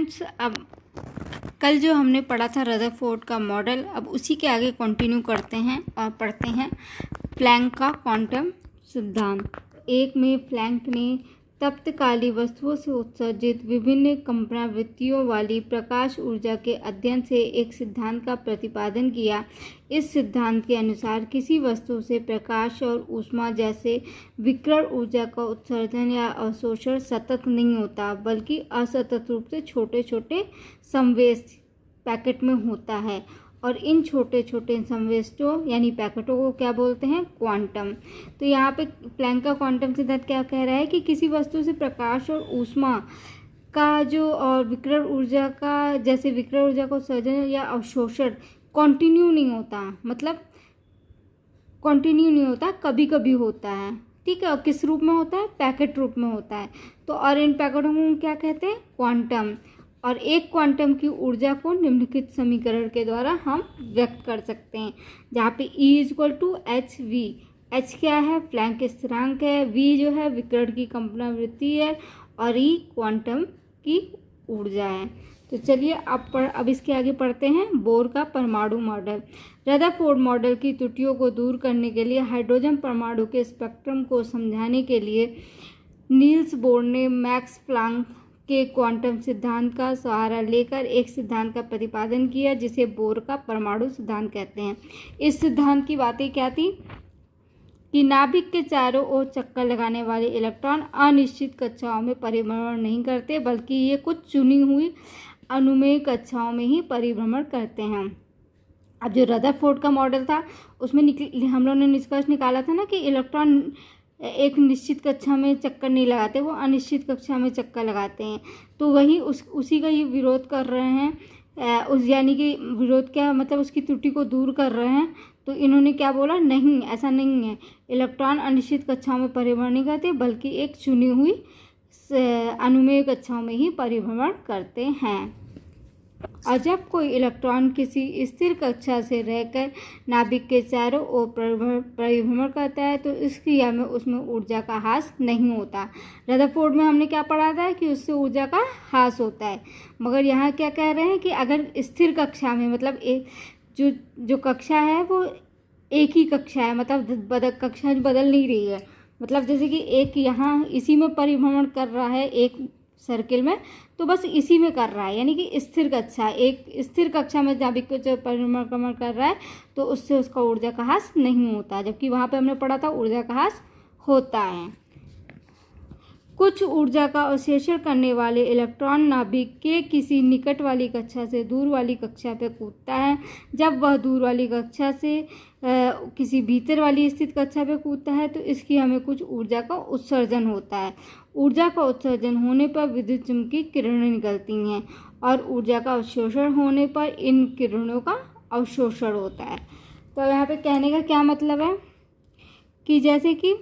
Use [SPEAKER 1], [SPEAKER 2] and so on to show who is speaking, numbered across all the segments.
[SPEAKER 1] Friends, अब कल जो हमने पढ़ा था रदरफोर्ड का मॉडल, अब उसी के आगे कंटिन्यू करते हैं और पढ़ते हैं प्लैंक का क्वांटम सिद्धांत। एक में प्लैंक ने तप्तकाली वस्तुओं से उत्सर्जित विभिन्न कंपनावृत्तियों वाली प्रकाश ऊर्जा के अध्ययन से एक सिद्धांत का प्रतिपादन किया। इस सिद्धांत के अनुसार किसी वस्तु से प्रकाश और ऊष्मा जैसे विकिरण ऊर्जा का उत्सर्जन या अवशोषण सतत नहीं होता, बल्कि असतत रूप से छोटे छोटे संवेष्ट पैकेट में होता है। और इन छोटे छोटे संवेष्टों यानी पैकेटों को क्या बोलते हैं? क्वांटम। तो यहाँ पे प्लैंक का क्वांटम सिद्धांत क्या कह रहा है कि किसी वस्तु से प्रकाश और ऊष्मा का जो और विकिरण ऊर्जा का जैसे विकिरण ऊर्जा का उत्सर्जन या अवशोषण कंटिन्यू नहीं होता, मतलब कंटिन्यू नहीं होता, कभी कभी होता है। ठीक है, और किस रूप में होता है? पैकेट रूप में होता है। तो और इन पैकेटों को क्या कहते हैं? क्वांटम। और एक क्वांटम की ऊर्जा को निम्नलिखित समीकरण के द्वारा हम व्यक्त कर सकते हैं, जहाँ पे E=hv। h क्या है? प्लैंक स्थिरांक है। v जो है विकिरण की कंपनावृत्ति है और E क्वांटम की ऊर्जा है। तो चलिए अब इसके आगे पढ़ते हैं बोर का परमाणु मॉडल। रदरफोर्ड मॉडल की त्रुटियों को दूर करने के लिए हाइड्रोजन परमाणु के स्पेक्ट्रम को समझाने के लिए नील्स बोर ने मैक्स प्लैंक के क्वांटम सिद्धांत का सहारा लेकर एक सिद्धांत का प्रतिपादन किया, जिसे बोर का परमाणु सिद्धांत कहते हैं। इस सिद्धांत की बातें क्या थी कि नाभिक के चारों ओर चक्कर लगाने वाले इलेक्ट्रॉन अनिश्चित कक्षाओं में परिभ्रमण नहीं करते, बल्कि ये कुछ चुनी हुई अनुमेय कक्षाओं में ही परिभ्रमण करते हैं। अब जो रदरफोर्ड का मॉडल था उसमें हम लोगों ने निष्कर्ष निकाला था ना कि इलेक्ट्रॉन एक निश्चित कक्षा में चक्कर नहीं लगाते, वो अनिश्चित कक्षा में चक्कर लगाते हैं। तो वही उसी का ये विरोध कर रहे हैं। उस यानी कि विरोध क्या मतलब उसकी त्रुटि को दूर कर रहे हैं। तो इन्होंने क्या बोला? नहीं, ऐसा नहीं है, इलेक्ट्रॉन अनिश्चित कक्षाओं में परिभ्रमण नहीं करते, बल्कि एक चुनी हुई अनुमेय कक्षाओं में ही परिभ्रमण करते हैं। और जब कोई इलेक्ट्रॉन किसी स्थिर कक्षा से रहकर नाभिक के चारों ओर परिभ्रमण करता है तो इस क्रिया में उसमें ऊर्जा का ह्रास नहीं होता। रदरफोर्ड में हमने क्या पढ़ा था कि उससे ऊर्जा का ह्रास होता है, मगर यहाँ क्या कह रहे हैं कि अगर स्थिर कक्षा में मतलब एक जो कक्षा है वो एक ही कक्षा है, मतलब कक्षा बदल नहीं रही है, मतलब जैसे कि एक यहाँ इसी में परिभ्रमण कर रहा है एक सर्किल में, तो बस इसी में कर रहा है, यानी कि स्थिर कक्षा, एक स्थिर कक्षा में नाभिक को जो परिभ्रमण कर रहा है तो उससे उसका ऊर्जा का ह्रास नहीं होता, जबकि वहाँ पे हमने पढ़ा था ऊर्जा का ह्रास होता है। कुछ ऊर्जा का अवशोषण करने वाले इलेक्ट्रॉन नाभिक के किसी निकट वाली कक्षा से दूर वाली कक्षा पर कूदता है। जब वह दूर वाली कक्षा से किसी भीतर वाली स्थित कक्षा पर कूदता है तो इसकी हमें कुछ ऊर्जा का उत्सर्जन होता है। ऊर्जा का उत्सर्जन होने पर विद्युत चुम्बकीय किरणें निकलती हैं और ऊर्जा का अवशोषण होने पर इन किरणों का अवशोषण होता है। तो यहाँ पे कहने का क्या मतलब है कि जैसे कि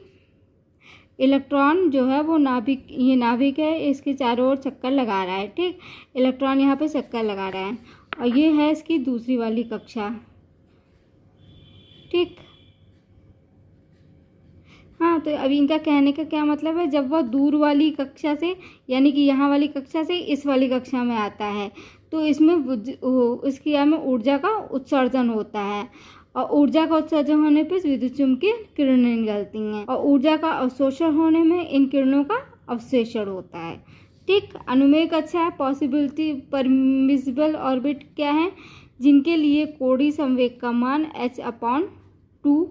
[SPEAKER 1] इलेक्ट्रॉन जो है वो ये नाभिक है, इसके चारों ओर चक्कर लगा रहा है। ठीक, इलेक्ट्रॉन यहाँ पे चक्कर लगा रहा है और ये है इसकी दूसरी वाली कक्षा। ठीक, हाँ, तो अभी इनका कहने का क्या मतलब है, जब वह दूर वाली कक्षा से यानी कि यहाँ वाली कक्षा से इस वाली कक्षा में आता है तो इसमें इस क्रिया में ऊर्जा का उत्सर्जन होता है और ऊर्जा का उत्सर्जन होने पर विद्युत चुम्बकीय किरणें निकलती हैं और ऊर्जा का अवशोषण होने में इन किरणों का अवशोषण होता है। ठीक, अनुमेय कक्षा है। पॉसिबिलिटी परमिसिबल ऑर्बिट क्या है? जिनके लिए कोणीय संवेग का मान h/2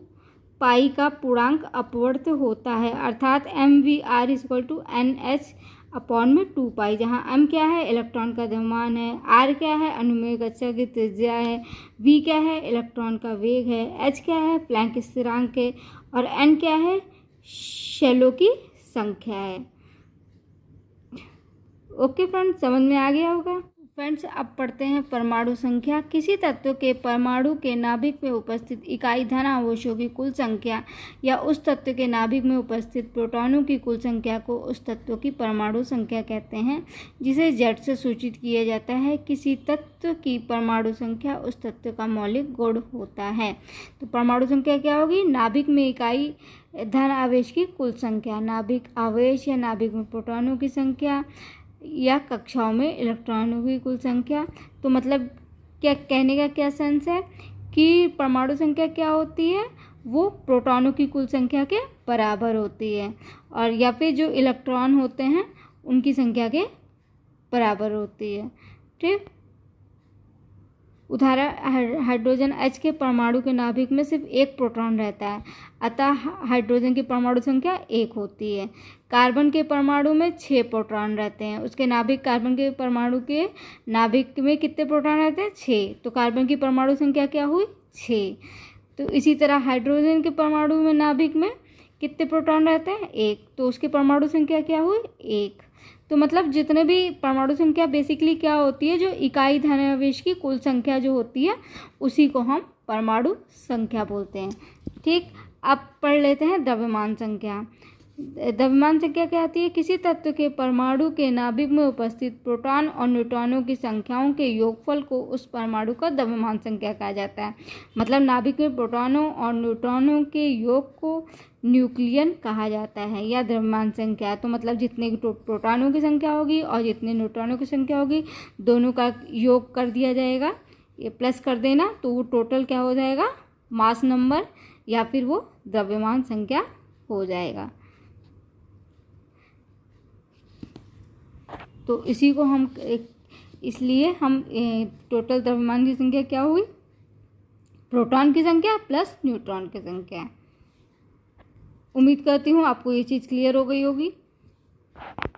[SPEAKER 1] पाई का पूर्णांक अपवर्त होता है, अर्थात mvr=nh/2 पाई, जहाँ m क्या है? इलेक्ट्रॉन का द्रव्यमान है, r क्या है? अनुमेय कक्षा की त्रिज्या है, v क्या है? इलेक्ट्रॉन का वेग है, h क्या है? प्लैंक स्थिरांक है और n क्या है? शेलों की संख्या है। ओके फ्रेंड्स, समझ में आ गया होगा। फ्रेंड्स, अब पढ़ते हैं परमाणु संख्या। किसी तत्व के परमाणु के नाभिक में उपस्थित इकाई धन आवेशों की कुल संख्या या उस तत्व के नाभिक में उपस्थित प्रोटॉनों की कुल संख्या को उस तत्व की परमाणु संख्या कहते हैं, जिसे Z से सूचित किया जाता है। किसी तत्व की परमाणु संख्या उस तत्व का मौलिक गुण होता है। तो परमाणु संख्या क्या होगी? नाभिक में इकाई धन आवेश की कुल संख्या, नाभिक आवेश या नाभिक में प्रोटॉनों की संख्या, या कक्षाओं में इलेक्ट्रॉनों की कुल संख्या। तो मतलब क्या कहने का क्या सेंस है कि परमाणु संख्या क्या होती है, वो प्रोटॉनों की कुल संख्या के बराबर होती है, और या फिर जो इलेक्ट्रॉन होते हैं उनकी संख्या के बराबर होती है। ठीक, उदाहरण हाइड्रोजन H के परमाणु के नाभिक में सिर्फ एक प्रोटॉन रहता है, अतः हाइड्रोजन की परमाणु संख्या 1 होती है। कार्बन के परमाणु में 6 प्रोटॉन रहते हैं, उसके नाभिक कार्बन के परमाणु के नाभिक में कितने प्रोटॉन रहते हैं, 6, तो कार्बन की परमाणु संख्या क्या हुई, 6। तो इसी तरह हाइड्रोजन के परमाणु में नाभिक में कितने प्रोटॉन रहते हैं, 1, तो उसकी परमाणु संख्या क्या हुई, 1। तो मतलब जितने भी परमाणु संख्या बेसिकली क्या होती है, जो इकाई धनावेश की कुल संख्या जो होती है उसी को हम परमाणु संख्या बोलते हैं। ठीक, अब पढ़ लेते हैं द्रव्यमान संख्या। द्रव्यमान संख्या क्या आती है, किसी तत्व के परमाणु के नाभिक में उपस्थित प्रोटॉन और न्यूट्रॉनों की संख्याओं के योगफल को उस परमाणु का द्रव्यमान संख्या कहा जाता है। मतलब नाभिक में प्रोटॉनों और न्यूट्रॉनों के योग को न्यूक्लियन कहा जाता है या द्रव्यमान संख्या। तो मतलब जितने प्रोटॉनों की संख्या होगी और जितने न्यूट्रॉनों की संख्या होगी दोनों का योग कर दिया जाएगा, ये प्लस कर देना, तो वो टोटल क्या हो जाएगा, मास नंबर या फिर वो द्रव्यमान संख्या हो जाएगा। तो इसी को हम इसलिए हम टोटल द्रव्यमान की संख्या क्या हुई, प्रोटॉन की संख्या प्लस न्यूट्रॉन की संख्या। उम्मीद करती हूँ आपको ये चीज़ क्लियर हो गई होगी।